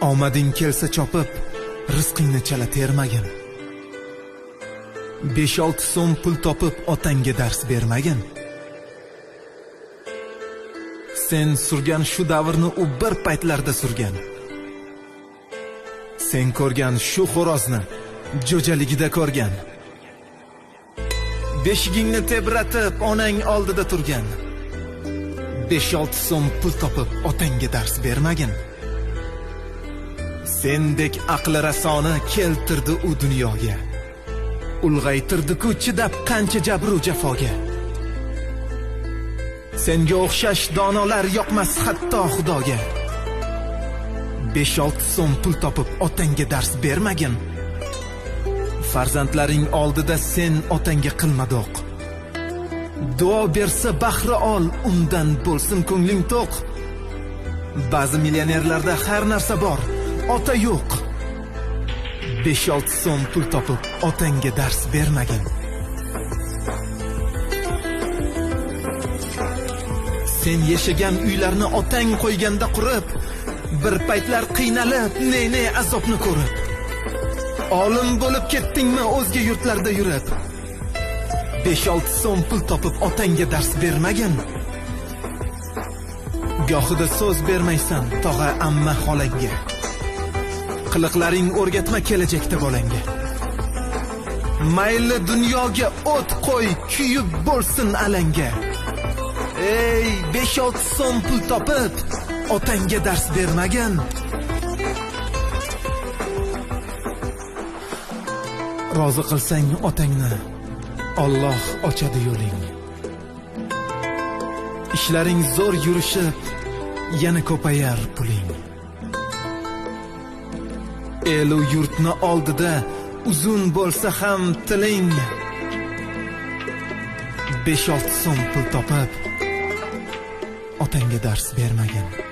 Omading kelsa chopib, rizqingni chala termagin. 5-6 so'm pul topib otangga dars bermagin. Sen surgan shu davrni u bir paytlarda surgan. Sen ko'rgan shu xo'rozni jo'jaligida ko'rgan. Beshigingni tebratib onang oldida turgan. 5-6 so'm pul topib otangga dars bermagin. Sendek aqli rasoni keltirdi u dunyoga. Ulg'aytirdi-ku chidab qancha jabr u jafoga. Senga o'xshash donolar yoqmas hatto Xudoga. 5-6 so'm pul topib otangga dars bermagin. Farzandlaring oldida sen otangga qilma do'q. Duo bersa bahri ol, undan bo'lsin ko'ngling to'q. Ba'zi millionerlarda har narsa bor, ota yo'q. 5-6 so'm pul topib otangga dars bermagin. Sen yashagan uylarni otang qo'yganda qurib, bir paytlar qiynalib, ne azobni ko'rib. Olim bo'lib ketdingmi o'zga yurtlarda yurib? 5-6 so'm pul topib otangga dars bermagin. Gohida so'z bermaysan tog'a amma xolangga. Qiliqlaring o'rgatma kelajakda bolangga. Mayli dunyoga o't qo'y, kuyib bo'lsin alanga. Ey, 5-6 so'm pul topib otangga dars bermagin. Rozi qilsang otangni, Alloh ochadi yo'ling. Ishlaring zo'r yurishib, yana ko'payar puling. El u yurtni oldida uzun bo'lsa ham tiling. 5-6 so'm pul topib otangga dars bermagin.